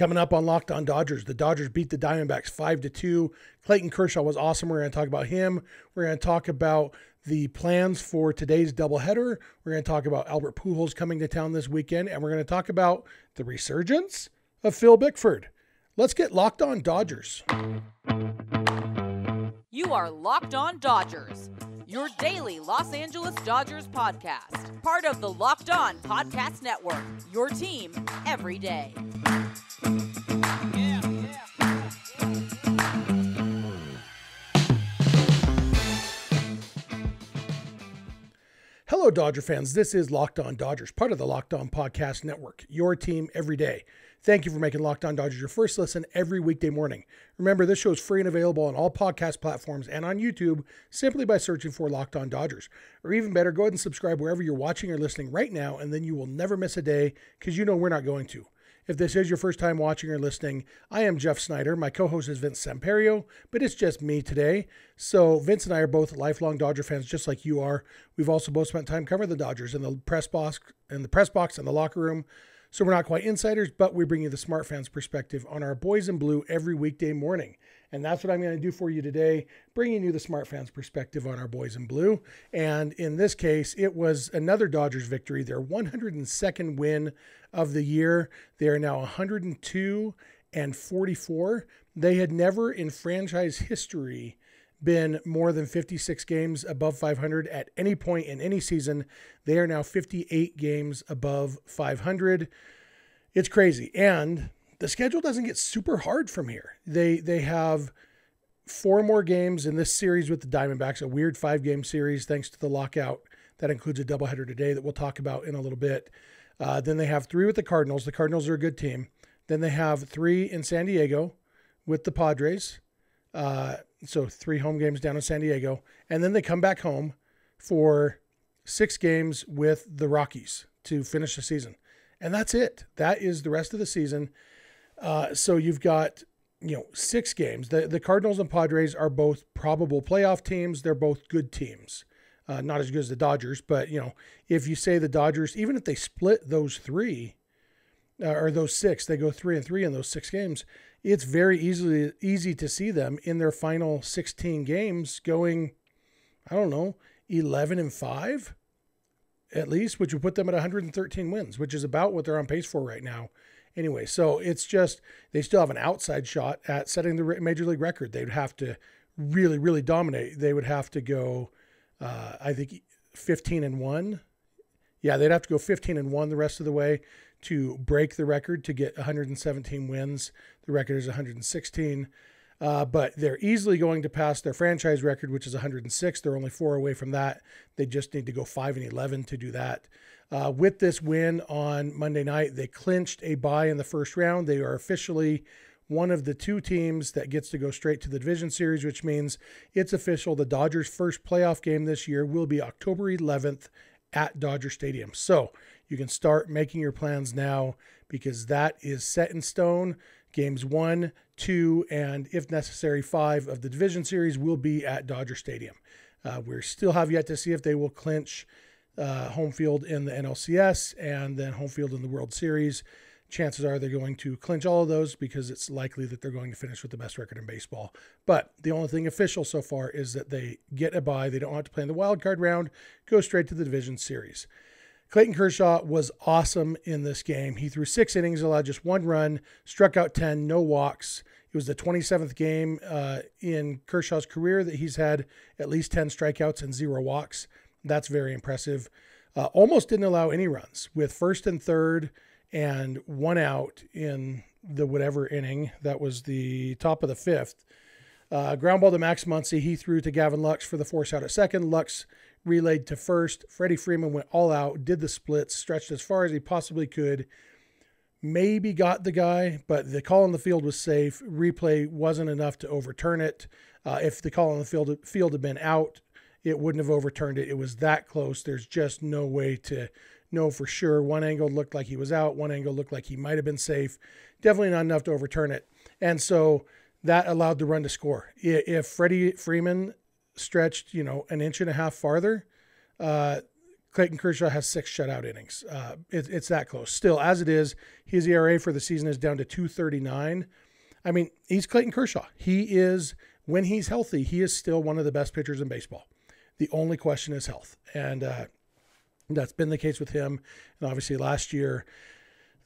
Coming up on Locked On Dodgers, the Dodgers beat the Diamondbacks 5-2. Clayton Kershaw was awesome. We're going to talk about him. We're going to talk about the plans for today's doubleheader. We're going to talk about Albert Pujols coming to town this weekend, and we're going to talk about the resurgence of Phil Bickford. Let's get Locked On Dodgers. You are Locked On Dodgers, your daily Los Angeles Dodgers podcast. Part of the Locked On Podcast Network, your team every day. Hello, Dodger fans. This is Locked On Dodgers, part of the Locked On Podcast Network, your team every day. Thank you for making Locked On Dodgers your first listen every weekday morning. Remember, this show is free and available on all podcast platforms and on YouTube simply by searching for Locked On Dodgers. Or even better, go ahead and subscribe wherever you're watching or listening right now, and then you will never miss a day because you know we're not going to. If this is your first time watching or listening, I am Jeff Snider. My co-host is Vince Samperio, but it's just me today. So Vince and I are both lifelong Dodger fans, just like you are. We've also both spent time covering the Dodgers in the press box and the locker room. So we're not quite insiders, but we bring you the smart fans perspective on our boys in blue every weekday morning. And that's what I'm going to do for you today, bringing you the smart fans perspective on our boys in blue. And in this case, it was another Dodgers victory, their 102nd win of the year. They are now 102-44. They had never in franchise history been more than 56 games above 500 at any point in any season. They are now 58 games above 500. It's crazy. And the schedule doesn't get super hard from here. They have 4 more games in this series with the Diamondbacks, a weird 5-game series thanks to the lockout. That includes a doubleheader today that we'll talk about in a little bit. Then they have 3 with the Cardinals. The Cardinals are a good team. Then they have 3 in San Diego with the Padres. So 3 home games down in San Diego. And then they come back home for 6 games with the Rockies to finish the season. And that's it. That is the rest of the season. So you've got, 6 games. The Cardinals and Padres are both probable playoff teams. They're both good teams. Not as good as the Dodgers, but, if you say the Dodgers, even if they split those 3 or those 6, they go 3-3 in those 6 games. It's very easy to see them in their final 16 games going, 11-5 at least, which would put them at 113 wins, which is about what they're on pace for right now. Anyway, so it's just, they still have an outside shot at setting the major league record. They'd have to really, really dominate. They would have to go, 15-1. Yeah, they'd have to go 15-1 the rest of the way to break the record to get 117 wins. The record is 116. But they're easily going to pass their franchise record, which is 106. They're only 4 away from that. They just need to go 5-11 to do that. With this win on Monday night, they clinched a bye in the first round. They are officially one of the 2 teams that gets to go straight to the division series, which means it's official. The Dodgers' first playoff game this year will be October 11th at Dodger Stadium. So you can start making your plans now because that is set in stone. Games 1, 2, and if necessary, 5 of the division series will be at Dodger Stadium. We still have yet to see if they will clinch home field in the NLCS and then home field in the World Series. Chances are they're going to clinch all of those because it's likely that they're going to finish with the best record in baseball. But the only thing official so far is that they get a bye. They don't have to play in the wild card round, go straight to the division series. Clayton Kershaw was awesome in this game. He threw 6 innings, allowed just 1 run, struck out 10, no walks. It was the 27th game in Kershaw's career that he's had at least 10 strikeouts and 0 walks. That's very impressive. Almost didn't allow any runs with 1st and 3rd and 1 out in the whatever inning. That was the top of the 5th. Ground ball to Max Muncy. He threw to Gavin Lux for the force out at second. Lux relayed to first. Freddie Freeman went all out, did the splits, stretched as far as he possibly could. Maybe got the guy, but the call on the field was safe. Replay wasn't enough to overturn it. If the call on the field had been out, it wouldn't have overturned it. It was that close. There's just no way to know for sure. One angle looked like he was out. One angle looked like he might have been safe. Definitely not enough to overturn it. And so that allowed the run to score. If Freddie Freeman stretched, an inch and a half farther, Clayton Kershaw has 6 shutout innings. It's that close. Still, as it is, his ERA for the season is down to 2.39. I mean, he's Clayton Kershaw. He is, when he's healthy, he is still one of the best pitchers in baseball. The only question is health. And that's been the case with him. And obviously last year,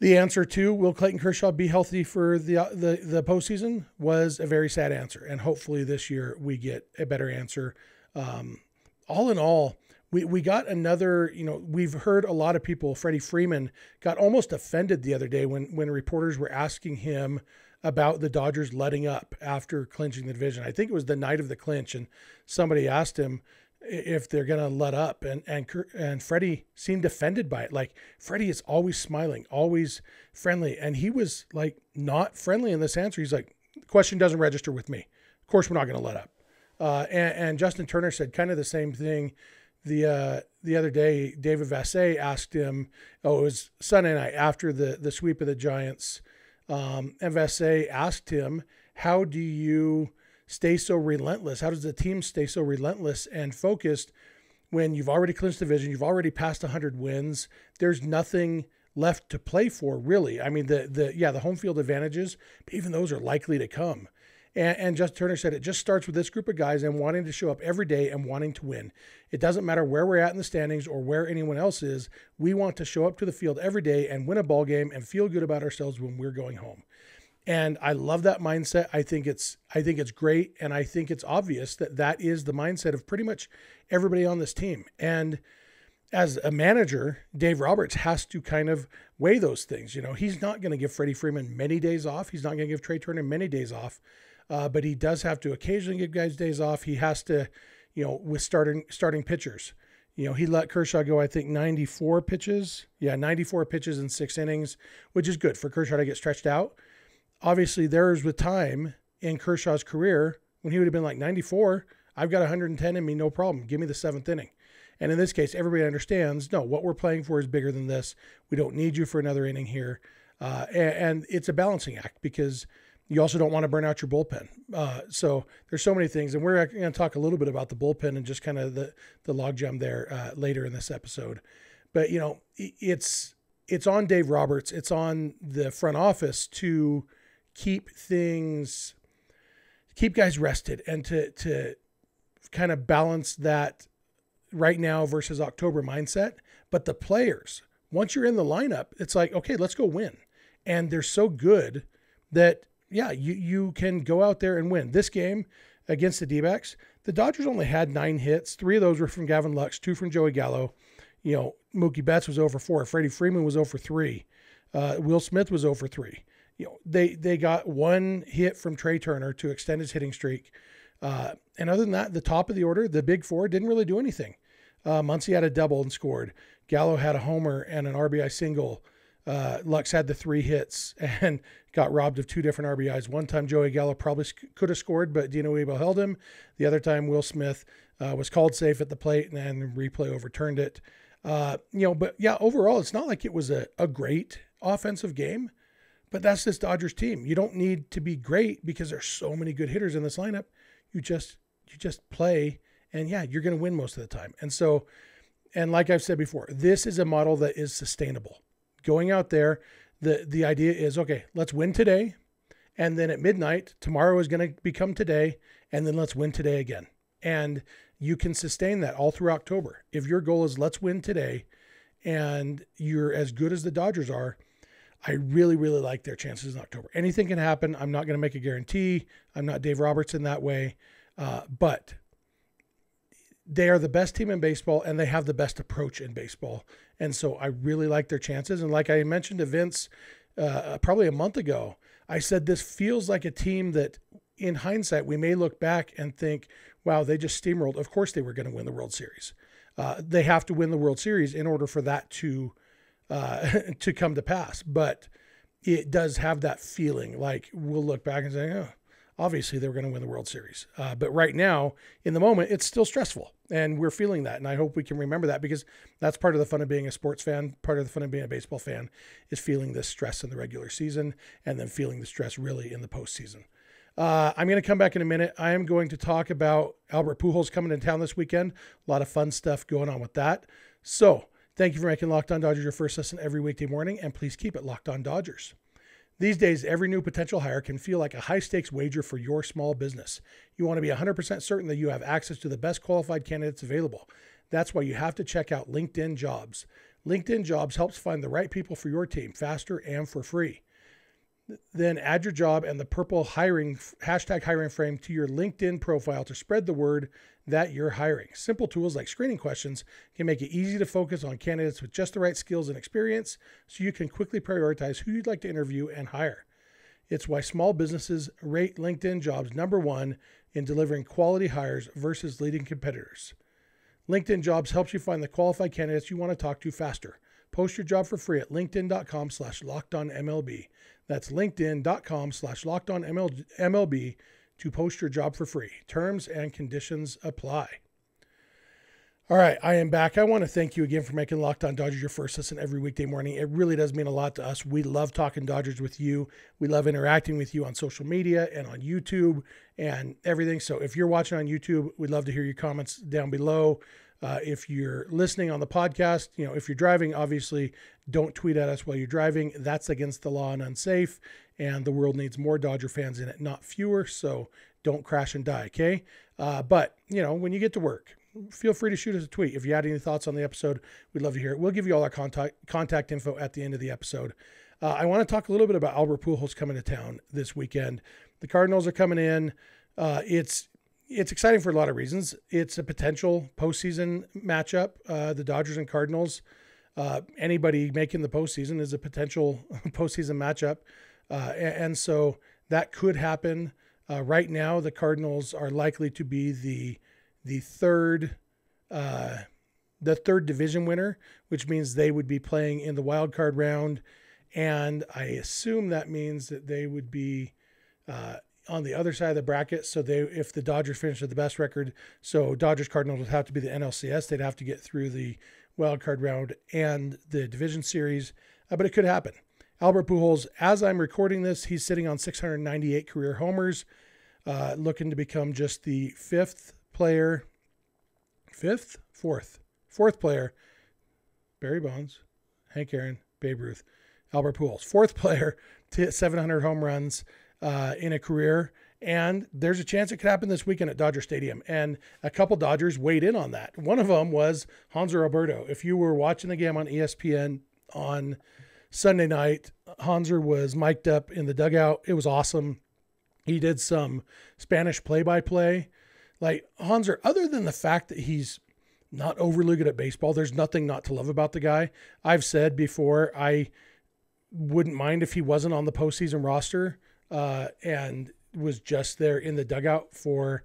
the answer to will Clayton Kershaw be healthy for the postseason was a very sad answer. And hopefully this year we get a better answer. All in all, we got another, we've heard a lot of people, Freddie Freeman got almost offended the other day when reporters were asking him about the Dodgers letting up after clinching the division. I think it was the night of the clinch, and somebody asked him if they're going to let up, and Freddie seemed offended by it. Like, Freddie is always smiling, always friendly, and he was like not friendly in this answer. He's like, the question doesn't register with me. Of course we're not going to let up. And Justin Turner said kind of the same thing the other day. David Vassay asked him, it was Sunday night after the sweep of the Giants, and Vassay asked him, how do you stay so relentless? How does the team stay so relentless and focused when you've already clinched the division, you've already passed 100 wins, there's nothing left to play for, really? I mean, the home field advantages, but even those are likely to come. And Justin Turner said it just starts with this group of guys and wanting to show up every day and wanting to win. It doesn't matter where we're at in the standings or where anyone else is. We want to show up to the field every day and win a ball game and feel good about ourselves when we're going home. And I love that mindset. I think it's great. And I think it's obvious that is the mindset of pretty much everybody on this team. And as a manager, Dave Roberts has to kind of weigh those things. He's not going to give Freddie Freeman many days off. He's not going to give Trey Turner many days off. But he does have to occasionally give guys days off. He has to, with starting pitchers. He let Kershaw go, I think, 94 pitches. Yeah, 94 pitches in 6 innings, which is good for Kershaw to get stretched out. Obviously, there is with time in Kershaw's career when he would have been like 94, I've got 110 in me, no problem. Give me the 7th inning. And in this case, everybody understands, no, what we're playing for is bigger than this. We don't need you for another inning here. And it's a balancing act because you also don't want to burn out your bullpen. So there's so many things. And we're going to talk a little bit about the bullpen and just kind of the logjam there later in this episode. But, it's on Dave Roberts. It's on the front office to keep guys rested and to kind of balance that right now versus October mindset. But the players, once you're in the lineup, it's like, okay, let's go win. And they're so good that, yeah, you can go out there and win. This game against the D-backs, the Dodgers only had 9 hits. 3 of those were from Gavin Lux, 2 from Joey Gallo. Mookie Betts was 0 for 4. Freddie Freeman was 0 for 3. Will Smith was 0 for 3. They got 1 hit from Trey Turner to extend his hitting streak. And other than that, the top of the order, the big 4, didn't really do anything. Muncy had a double and scored. Gallo had a homer and an RBI single. Lux had the 3 hits and got robbed of 2 different RBIs. One time Joey Gallo probably could have scored, but Dino Ebo held him. The other time Will Smith was called safe at the plate and then replay overturned it. But yeah, overall, it's not like it was a great offensive game, but that's this Dodgers team. You don't need to be great because there's so many good hitters in this lineup. You just play, and yeah, you're going to win most of the time. And so, and like I've said before, this is a model that is sustainable. Going out there, the idea is, okay, let's win today, and then at midnight, tomorrow is going to become today, and then let's win today again. And you can sustain that all through October. If your goal is let's win today, and you're as good as the Dodgers are, I really, really like their chances in October. Anything can happen. I'm not going to make a guarantee. I'm not Dave Roberts in that way, but they are the best team in baseball, and they have the best approach in baseball. And so I really like their chances. And like I mentioned to Vince probably a month ago, I said this feels like a team that in hindsight, we may look back and think, wow, they just steamrolled. Of course they were going to win the World Series. They have to win the World Series in order for that to come to pass. But it does have that feeling like we'll look back and say, oh, obviously they were going to win the World Series. But right now, in the moment, it's still stressful. And we're feeling that. And I hope we can remember that, because that's part of the fun of being a sports fan. Part of the fun of being a baseball fan is feeling this stress in the regular season and then feeling the stress really in the postseason. I'm going to come back in a minute. I am going to talk about Albert Pujols coming to town this weekend. A lot of fun stuff going on with that. So, thank you for making Locked On Dodgers your first listen every weekday morning, and please keep it Locked On Dodgers. These days, every new potential hire can feel like a high-stakes wager for your small business. You want to be 100% certain that you have access to the best qualified candidates available. That's why you have to check out LinkedIn Jobs. LinkedIn Jobs helps find the right people for your team faster and for free. Then add your job and the purple hashtag hiring frame to your LinkedIn profile to spread the word that you're hiring. Simple tools like screening questions can make it easy to focus on candidates with just the right skills and experience so you can quickly prioritize who you'd like to interview and hire. It's why small businesses rate LinkedIn Jobs #1 in delivering quality hires versus leading competitors. LinkedIn Jobs helps you find the qualified candidates you want to talk to faster. Post your job for free at linkedin.com/lockedonmlb. That's linkedin.com/lockedonmlb to post your job for free. Terms and conditions apply. All right, I am back. I want to thank you again for making Locked On Dodgers your first listen every weekday morning. It really does mean a lot to us. We love talking Dodgers with you. We love interacting with you on social media and on YouTube and everything. So if you're watching on YouTube, we'd love to hear your comments down below. If you're listening on the podcast, if you're driving, obviously don't tweet at us while you're driving. That's against the law and unsafe, and the world needs more Dodger fans in it, not fewer. So don't crash and die, okay? But, when you get to work, feel free to shoot us a tweet. If you had any thoughts on the episode, we'd love to hear it. We'll give you all our contact info at the end of the episode. I want to talk a little bit about Albert Pujols coming to town this weekend. The Cardinals are coming in. It's exciting for a lot of reasons. It's a potential postseason matchup. The Dodgers and Cardinals, anybody making the postseason is a potential postseason matchup. And so that could happen. Right now, the Cardinals are likely to be the third division winner, which means they would be playing in the wild card round. And I assume that means that they would be on the other side of the bracket. So if the Dodgers finish with the best record, so Dodgers Cardinals would have to be the NLCS. They'd have to get through the wild card round and the division series, but it could happen. Albert Pujols, as I'm recording this, he's sitting on 698 career homers, looking to become just the fourth player, Barry Bonds, Hank Aaron, Babe Ruth, Albert Pujols, fourth player to hit 700 home runs in a career. And there's a chance it could happen this weekend at Dodger Stadium. And a couple Dodgers weighed in on that. One of them was Hanser Alberto. If you were watching the game on ESPN on Sunday night, Hanser was mic'd up in the dugout. It was awesome. He did some Spanish play-by-play. Like Hanser, other than the fact that he's not overly good at baseball, there's nothing not to love about the guy. I've said before, I wouldn't mind if he wasn't on the postseason roster and was just there in the dugout for,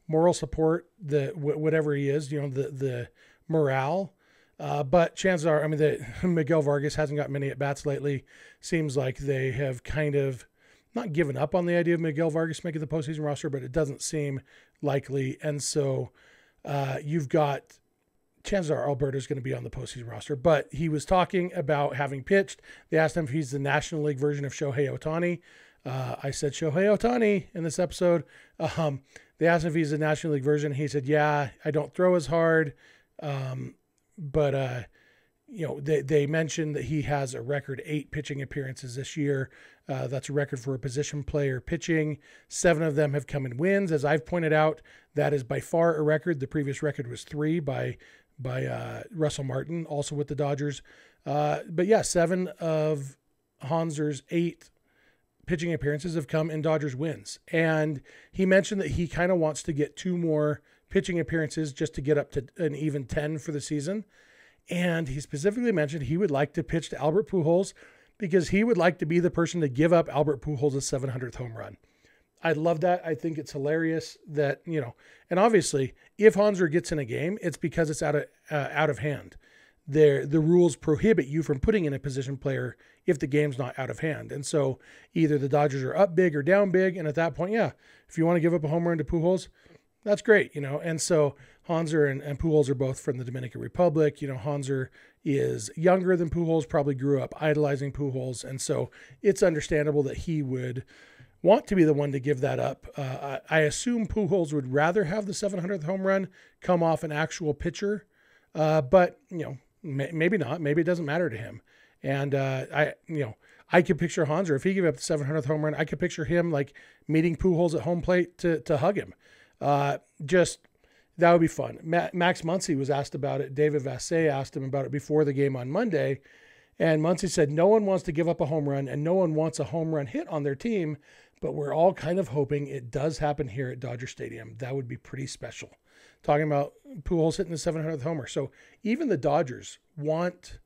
moral support, whatever he is, the morale. But chances are, Miguel Vargas hasn't got many at-bats lately. Seems like they have kind of not given up on the idea of Miguel Vargas making the postseason roster, but it doesn't seem likely. And so you've got chances are Alberto's going to be on the postseason roster. But he was talking about having pitched. They asked him if he's the National League version of Shohei Ohtani. I said Shohei Ohtani in this episode. They asked him if he's the National League version. He said, yeah, I don't throw as hard. But they mentioned that he has a record 8 pitching appearances this year. That's a record for a position player pitching. 7 of them have come in wins. As I've pointed out, that is by far a record. The previous record was 3 by Russell Martin, also with the Dodgers. But yeah, 7 of Hanser's 8 pitching appearances have come in Dodgers wins. And he mentioned that he kind of wants to get 2 more pitching appearances just to get up to an even 10 for the season. And he specifically mentioned he would like to pitch to Albert Pujols because he would like to be the person to give up Albert Pujols' 700th home run. I love that. I think it's hilarious that, and obviously if Hanser gets in a game, it's because it's out of hand. The rules prohibit you from putting in a position player if the game's not out of hand. And so either the Dodgers are up big or down big. And at that point, yeah, if you want to give up a home run to Pujols, that's great, And so Hanser and Pujols are both from the Dominican Republic. Hanser is younger than Pujols, probably grew up idolizing Pujols. And so it's understandable that he would want to be the one to give that up. I assume Pujols would rather have the 700th home run come off an actual pitcher But, maybe not. Maybe it doesn't matter to him. And I could picture Hanser, if he gave up the 700th home run, I could picture him like meeting Pujols at home plate to hug him. That would be fun. Max Muncy was asked about it. David Vassay asked him about it before the game on Monday. And Muncy said, no one wants to give up a home run and no one wants a home run hit on their team, but we're all kind of hoping it does happen here at Dodger Stadium. That would be pretty special. Talking about Pujols hitting the 700th homer. So even the Dodgers want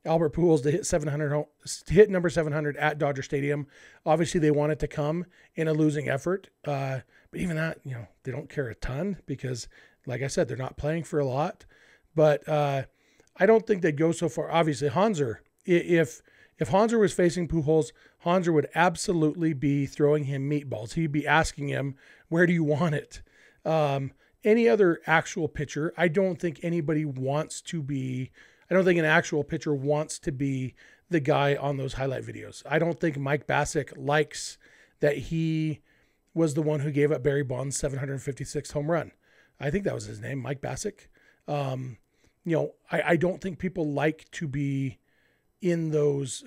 Albert Pujols to hit number 700 at Dodger Stadium. Obviously, they want it to come in a losing effort. But even that, they don't care a ton because, like I said, they're not playing for a lot. But I don't think they'd go so far. Obviously, Hanser, if Hanser was facing Pujols, Hanser would absolutely be throwing him meatballs. He'd be asking him, where do you want it? Any other actual pitcher, I don't think an actual pitcher wants to be the guy on those highlight videos. I don't think Mike Bassick likes that he was the one who gave up Barry Bonds' 756th home run. I think that was his name, Mike Bassick. I don't think people like to be in those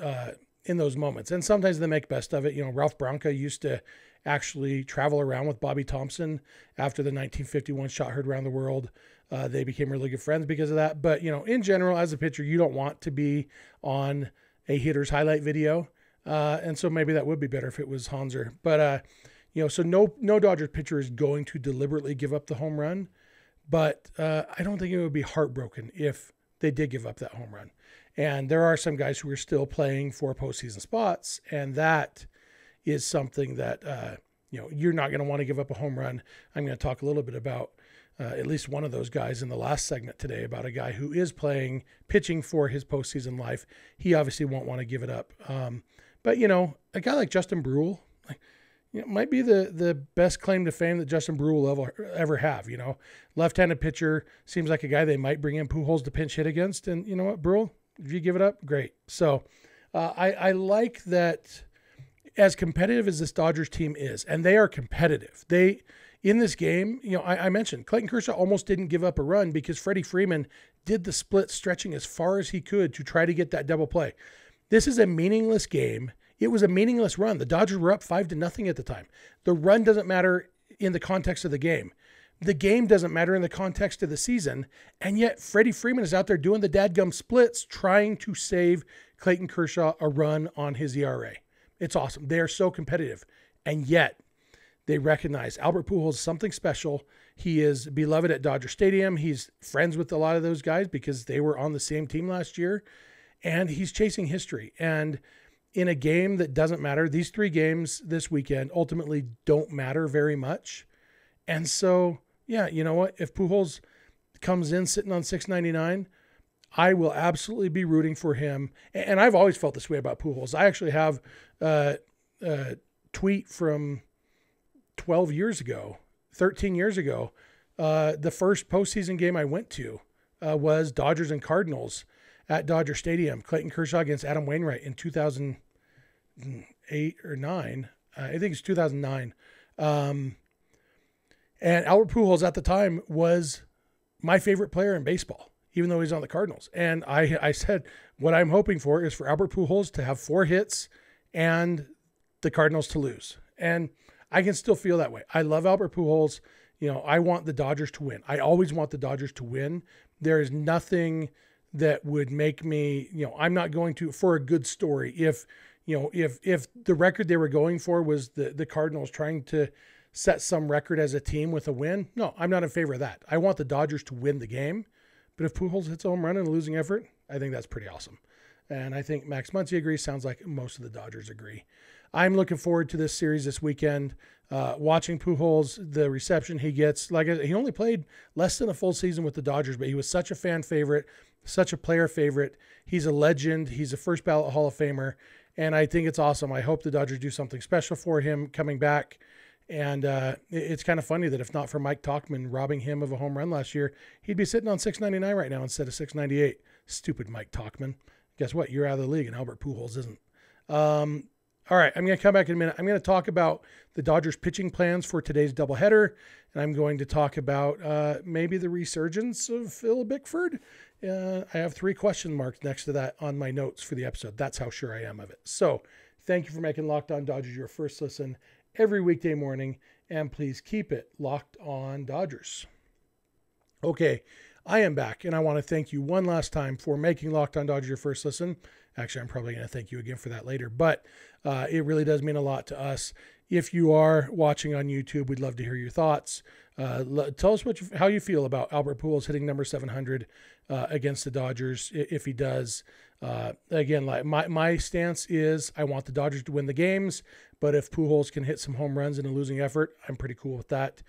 moments. And sometimes they make best of it. Ralph Branca used to actually travel around with Bobby Thompson after the 1951 shot heard around the world. They became really good friends because of that. But, in general, as a pitcher, you don't want to be on a hitter's highlight video. And so maybe that would be better if it was Hanser. But, so no Dodgers pitcher is going to deliberately give up the home run. But I don't think it would be heartbroken if they did give up that home run. And there are some guys who are still playing for postseason spots. And that is something that, you're not going to want to give up a home run. I'm going to talk a little bit about at least one of those guys in the last segment today, about a guy who is pitching for his postseason life. He obviously won't want to give it up. But, a guy like Justin Bruihl, might be the best claim to fame that Justin Bruihl will ever have. Left-handed pitcher, seems like a guy they might bring in Pujols to pinch hit against. And you know what, Bruihl, if you give it up, great. So I like that. As competitive as this Dodgers team is, and they are competitive. In this game, I mentioned Clayton Kershaw almost didn't give up a run because Freddie Freeman did the split, stretching as far as he could to try to get that double play. This is a meaningless game. It was a meaningless run. The Dodgers were up 5-0 at the time. The run doesn't matter in the context of the game. The game doesn't matter in the context of the season. And yet Freddie Freeman is out there doing the dadgum splits, trying to save Clayton Kershaw a run on his ERA. It's awesome. They are so competitive. And yet they recognize Albert Pujols is something special. He is beloved at Dodger Stadium. He's friends with a lot of those guys because they were on the same team last year. And he's chasing history. And in a game that doesn't matter, these 3 games this weekend ultimately don't matter very much. And so, yeah, you know what? If Pujols comes in sitting on $6.99, I will absolutely be rooting for him. And I've always felt this way about Pujols. I actually have a tweet from 13 years ago. The first postseason game I went to was Dodgers and Cardinals at Dodger Stadium. Clayton Kershaw against Adam Wainwright in 2008 or 9. I think it's 2009. And Albert Pujols at the time was my favorite player in baseball, even though he's on the Cardinals. And I said, what I'm hoping for is for Albert Pujols to have 4 hits and the Cardinals to lose. And I can still feel that way. I love Albert Pujols. I want the Dodgers to win. I always want the Dodgers to win. There is nothing that would make me, I'm not going to, for a good story. If the record they were going for was the Cardinals trying to set some record as a team with a win, no, I'm not in favor of that. I want the Dodgers to win the game. But if Pujols hits a home run in a losing effort, I think that's pretty awesome. And I think Max Muncy agrees. Sounds like most of the Dodgers agree. I'm looking forward to this series this weekend. Watching Pujols, the reception he gets. He only played less than a full season with the Dodgers, but he was such a fan favorite, such a player favorite. He's a legend. He's a first ballot Hall of Famer. And I think it's awesome. I hope the Dodgers do something special for him coming back. And it's kind of funny that if not for Mike Tauchman robbing him of a home run last year, he'd be sitting on $6.99 right now instead of $6.98. Stupid Mike Tauchman. Guess what? You're out of the league, and Albert Pujols isn't. All All right, I'm going to come back in a minute. I'm going to talk about the Dodgers pitching plans for today's doubleheader, and I'm going to talk about maybe the resurgence of Phil Bickford. I have 3 question marks next to that on my notes for the episode. That's how sure I am of it. So thank you for making Locked On Dodgers your first listen every weekday morning, and please keep it Locked On Dodgers. Okay, I am back, and I want to thank you one last time for making Locked On Dodgers your first listen. Actually, I'm probably going to thank you again for that later, but it really does mean a lot to us. If you are watching on YouTube, we'd love to hear your thoughts. Tell us how you feel about Albert Pujols hitting number 700 against the Dodgers if he does. Again, like my stance is I want the Dodgers to win the games, but if Pujols can hit some home runs in a losing effort, I'm pretty cool with that.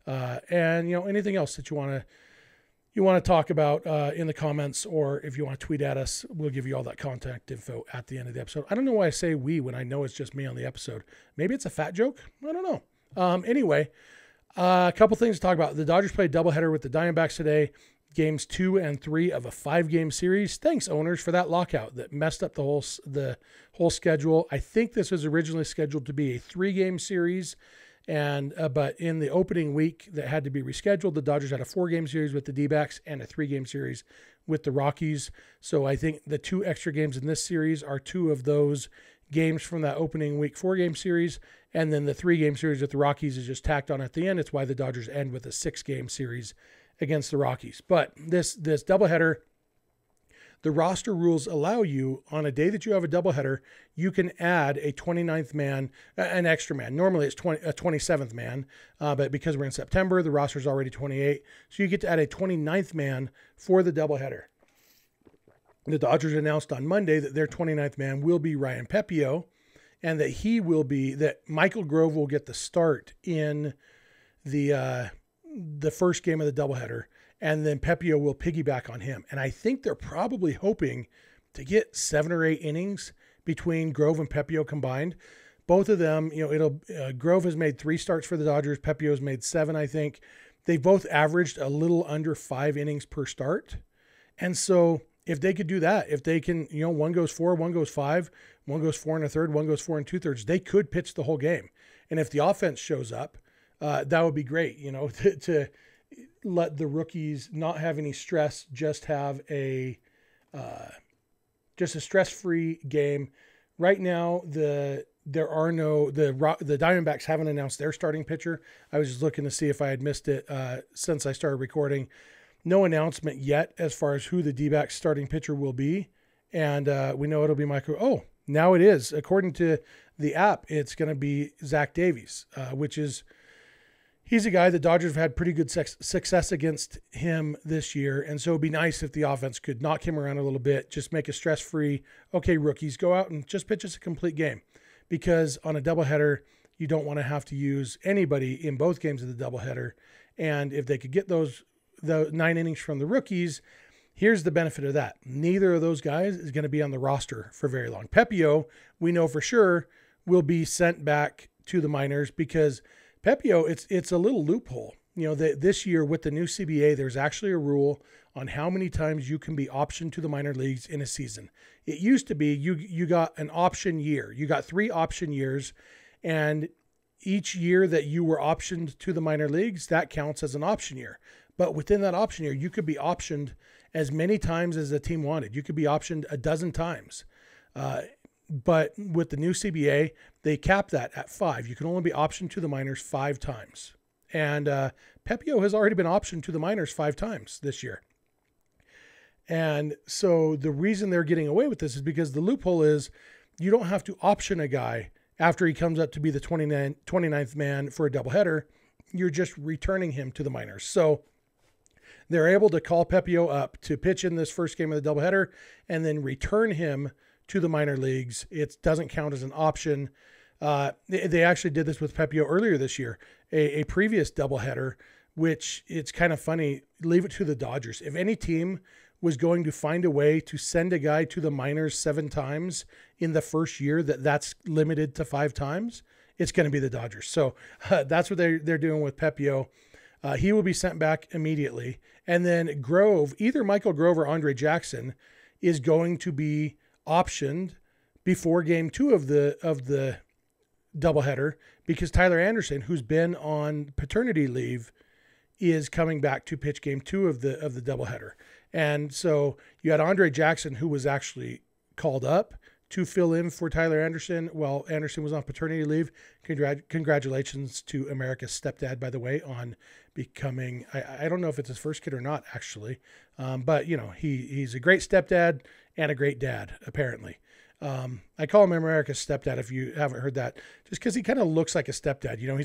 And anything else that you want to talk about in the comments, or if you want to tweet at us, we'll give you all that contact info at the end of the episode. I don't know why I say we when I know it's just me on the episode. Maybe it's a fat joke. I don't know. Anyway, a couple things to talk about. The Dodgers played doubleheader with the Diamondbacks today, games 2 and 3 of a 5-game series. Thanks, owners, for that lockout that messed up the whole schedule. I think this was originally scheduled to be a 3-game series. But in the opening week that had to be rescheduled, the Dodgers had a 4-game series with the D-backs and a 3-game series with the Rockies. So I think the 2 extra games in this series are 2 of those games from that opening week 4-game series. And then the 3-game series with the Rockies is just tacked on at the end. It's why the Dodgers end with a 6-game series against the Rockies. But this doubleheader, the roster rules allow you, on a day that you have a doubleheader, you can add a 29th man, an extra man. Normally it's a 27th man, but because we're in September, the roster is already 28. So you get to add a 29th man for the doubleheader. The Dodgers announced on Monday that their 29th man will be Ryan Pepio, and that Michael Grove will get the start in the first game of the doubleheader. And then Pepio will piggyback on him. And I think they're probably hoping to get 7 or 8 innings between Grove and Pepio combined. Both of them, Grove has made 3 starts for the Dodgers. Pepio has made 7, I think. They both averaged a little under 5 innings per start. And so if they could do that, if they can, one goes 4, one goes 5, one goes 4 1/3, one goes 4 2/3, they could pitch the whole game. And if the offense shows up, that would be great, to let the rookies not have any stress, just have a stress-free game. Right now, the Diamondbacks haven't announced their starting pitcher. I was just looking to see if I had missed it since I started recording. No announcement yet as far as who the D-backs starting pitcher will be, and we know it'll be Michael. Oh, now it is. According to the app, it's going to be Zach Davies, he's a guy the Dodgers have had pretty good success against him this year. And so it'd be nice if the offense could knock him around a little bit, just make it stress-free. Okay, rookies, go out and just pitch us a complete game. Because on a doubleheader, you don't want to have to use anybody in both games of the doubleheader. And if they could get the 9 innings from the rookies, here's the benefit of that. Neither of those guys is going to be on the roster for very long. Pepio, we know for sure, will be sent back to the minors because Pepio, it's a little loophole. This year with the new CBA, there's actually a rule on how many times you can be optioned to the minor leagues in a season. It used to be you got an option year. You got 3 option years, and each year that you were optioned to the minor leagues, that counts as an option year. But within that option year, you could be optioned as many times as the team wanted. You could be optioned a dozen times. But with the new CBA, they cap that at 5. You can only be optioned to the minors 5 times. And Pepio has already been optioned to the minors 5 times this year. And so the reason they're getting away with this is because the loophole is you don't have to option a guy after he comes up to be the 29th man for a doubleheader. You're just returning him to the minors. So they're able to call Pepio up to pitch in this first game of the doubleheader and then return him to the minor leagues. It doesn't count as an option. They actually did this with Pepio earlier this year, a previous doubleheader, which it's kind of funny. Leave it to the Dodgers. If any team was going to find a way to send a guy to the minors 7 times in the first year that's limited to 5 times, it's going to be the Dodgers. So that's what they're doing with Pepio. He will be sent back immediately. And then Grove, either Michael Grove or Andre Jackson, is going to be optioned before game 2 of the doubleheader, because Tyler Anderson, who's been on paternity leave, is coming back to pitch game 2 of the doubleheader. And so you had Andre Jackson, who was actually called up to fill in for Tyler Anderson while Anderson was on paternity leave. Congratulations to America's stepdad, by the way, on becoming, I don't know if it's his first kid or not, actually. But, you know, he's a great stepdad and a great dad, apparently. I call him America's stepdad if you haven't heard that, just because he kind of looks like a stepdad. You know,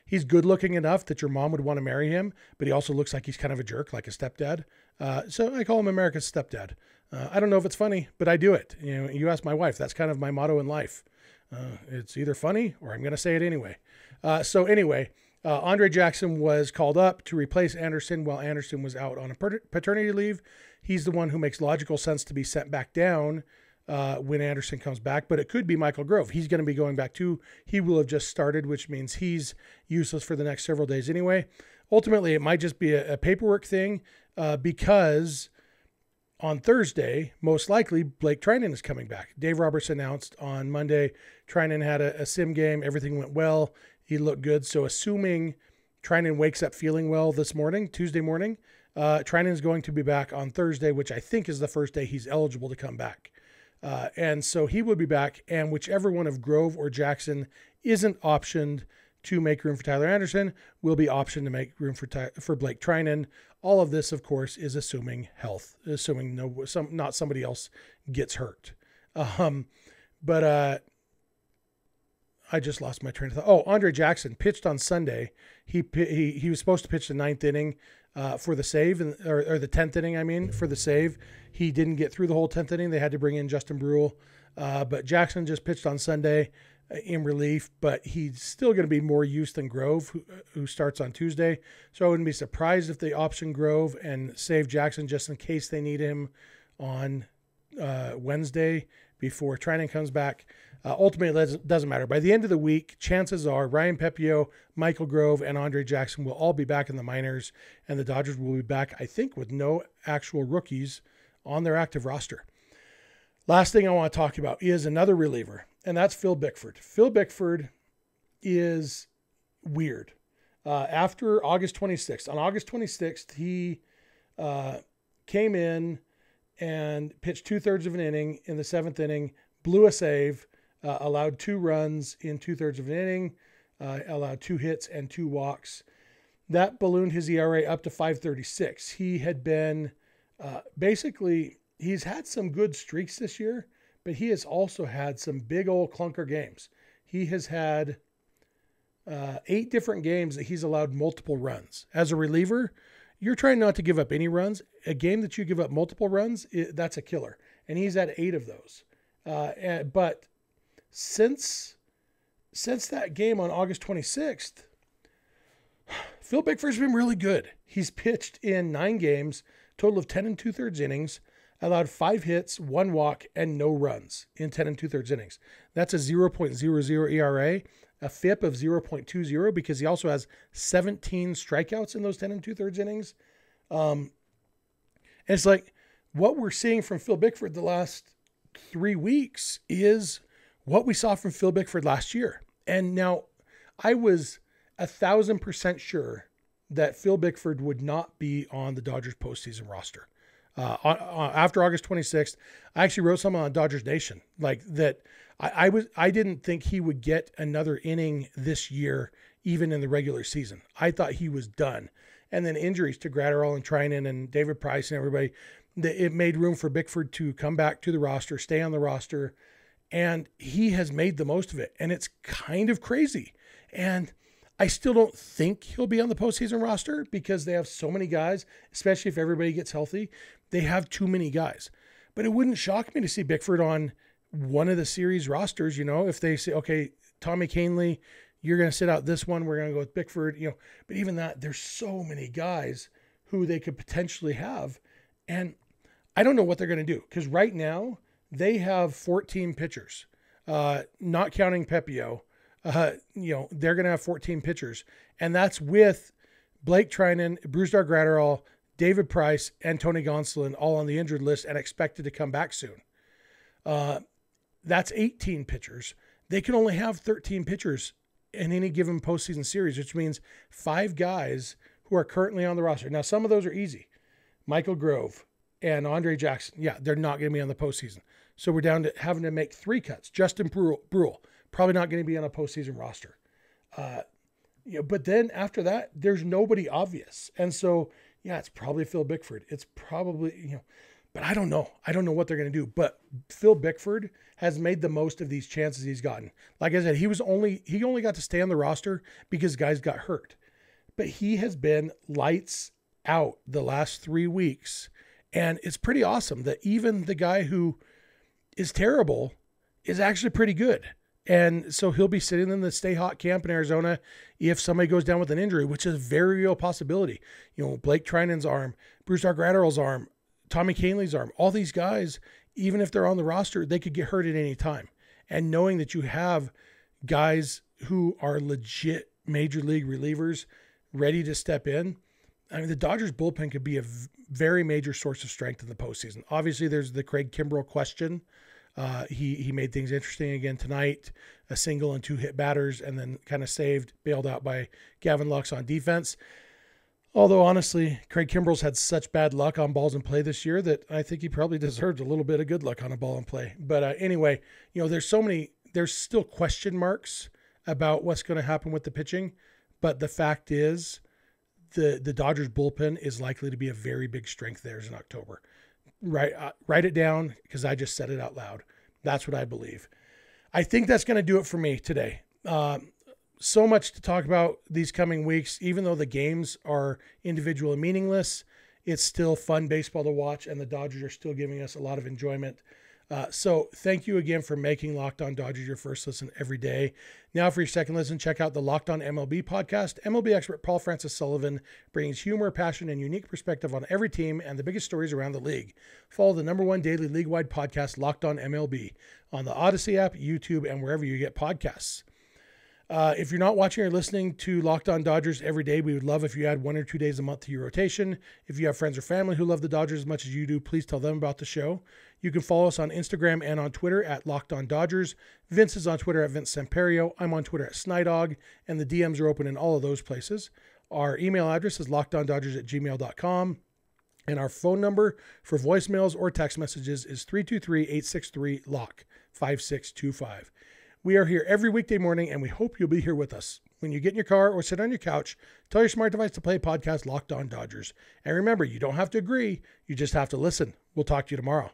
he's good looking enough that your mom would want to marry him, but he also looks like he's kind of a jerk, like a stepdad. So I call him America's stepdad. I don't know if it's funny, but I do it. You know, you ask my wife, that's kind of my motto in life. It's either funny or I'm going to say it anyway. So anyway, Andre Jackson was called up to replace Anderson while Anderson was out on a paternity leave. He's the one who makes logical sense to be sent back down when Anderson comes back, but it could be Michael Grove. He's going to be going back too. He will have just started, which means he's useless for the next several days anyway. Ultimately, it might just be a paperwork thing because on Thursday, most likely, Blake Treinen is coming back. Dave Roberts announced on Monday, Treinen had a sim game. Everything went well. He looked good. So assuming Treinen wakes up feeling well this morning, Tuesday morning, Treinen is going to be back on Thursday, which I think is the first day he's eligible to come back. And so he will be back, and whichever one of Grove or Jackson isn't optioned to make room for Tyler Anderson will be optioned to make room for Blake Treinen. All of this, of course, is assuming health, assuming not somebody else gets hurt. But I just lost my train of thought. Oh, Andre Jackson pitched on Sunday. He was supposed to pitch the 9th inning for the save, or the 10th inning, I mean, for the save. He didn't get through the whole 10th inning. They had to bring in Justin Brule. But Jackson just pitched on Sunday in relief, but he's still going to be more use than Grove, who starts on Tuesday. So I wouldn't be surprised if they option Grove and save Jackson just in case they need him on Wednesday before Treinen comes back. Ultimately, it doesn't matter. By the end of the week, chances are Ryan Pepio, Michael Grove, and Andre Jackson will all be back in the minors, and the Dodgers will be back, I think, with no actual rookies on their active roster. Last thing I want to talk about is another reliever, and that's Phil Bickford. Phil Bickford is weird. After August 26th, on August 26th, he came in and pitched 2/3 of an inning in the 7th inning, blew a save, allowed 2 runs in 2/3 of an inning, allowed 2 hits and 2 walks. That ballooned his ERA up to 5.36. He had been he's had some good streaks this year, but he has also had some big old clunker games. He has had 8 different games that he's allowed multiple runs. As a reliever, you're trying not to give up any runs. A game that you give up multiple runs, that's a killer. And he's had 8 of those. But since that game on August 26th, Phil Bickford's been really good. He's pitched in 9 games, total of 10 2/3 innings, allowed 5 hits, 1 walk, and no runs in 10 2/3 innings. That's a 0.00 ERA, a FIP of 0.20 because he also has 17 strikeouts in those 10 2/3 innings. And it's like what we're seeing from Phil Bickford the last 3 weeks is what we saw from Phil Bickford last year. And now I was 1,000% sure that Phil Bickford would not be on the Dodgers postseason roster. After August 26th, I actually wrote something on Dodgers Nation like that. I didn't think he would get another inning this year, even in the regular season. I thought he was done. And then injuries to Gratterall and Treinen and David Price and everybody, it made room for Bickford to come back to the roster, stay on the roster, and he has made the most of it. And it's kind of crazy. And I still don't think he'll be on the postseason roster because they have so many guys, especially if everybody gets healthy. They have too many guys. But it wouldn't shock me to see Bickford on one of the series rosters, you know, if they say, okay, Tommy Kahnle, you're going to sit out this one, we're going to go with Bickford, you know. But even that, there's so many guys who they could potentially have. And I don't know what they're going to do because right now they have 14 pitchers, not counting Pepio. You know, they're going to have 14 pitchers, and that's with Blake Treinen, Brusdar Gratterall, David Price, and Tony Gonsolin all on the injured list and expected to come back soon. that's 18 pitchers. They can only have 13 pitchers in any given postseason series, which means 5 guys who are currently on the roster. Now, some of those are easy. Michael Grove and Andre Jackson, yeah, they're not going to be on the postseason. So we're down to having to make 3 cuts. Justin Brule, probably not going to be on a postseason roster. But then after that, there's nobody obvious. And so, yeah, it's probably Phil Bickford. It's probably, but I don't know. I don't know what they're going to do. But Phil Bickford has made the most of these chances he's gotten. Like I said, he only got to stay on the roster because guys got hurt. But he has been lights out the last 3 weeks. And it's pretty awesome that even the guy who is terrible is actually pretty good. And so he'll be sitting in the Stay Hot camp in Arizona if somebody goes down with an injury, which is a very real possibility. Blake Treinen's arm, Brusdar Graterol's arm, Tommy Kahnle's arm, all these guys, even if they're on the roster, they could get hurt at any time. And knowing that you have guys who are legit major league relievers ready to step in, I mean, the Dodgers bullpen could be a very major source of strength in the postseason. Obviously, there's the Craig Kimbrell question. He made things interesting again tonight, a single and 2 hit batters, and then kind of bailed out by Gavin Lux on defense. Although, honestly, Craig Kimbrell's had such bad luck on balls in play this year that I think he probably deserved a little bit of good luck on a ball in play. But anyway, there's still question marks about what's going to happen with the pitching. But the fact is, the Dodgers bullpen is likely to be a very big strength theirs in October. Write it down because I just said it out loud. That's what I believe. I think that's going to do it for me today. So much to talk about these coming weeks. Even though the games are individual and meaningless, it's still fun baseball to watch, and the Dodgers are still giving us a lot of enjoyment. So thank you again for making Locked On Dodgers your first listen every day. Now for your second listen, check out the Locked On MLB podcast. MLB expert Paul Francis Sullivan brings humor, passion, and unique perspective on every team and the biggest stories around the league. Follow the #1 daily league-wide podcast, Locked On MLB, on the Odyssey app, YouTube, and wherever you get podcasts. If you're not watching or listening to Locked On Dodgers every day, we would love if you add 1 or 2 days a month to your rotation. If you have friends or family who love the Dodgers as much as you do, please tell them about the show. You can follow us on Instagram and on Twitter at Locked On Dodgers. Vince is on Twitter at Vince Samperio. I'm on Twitter at Snidog, and the DMs are open in all of those places. Our email address is lockedondodgers@gmail.com. And our phone number for voicemails or text messages is 323-863-LOCK, 5625. We are here every weekday morning, and we hope you'll be here with us. When you get in your car or sit on your couch, tell your smart device to play podcast Locked On Dodgers. And remember, you don't have to agree. You just have to listen. We'll talk to you tomorrow.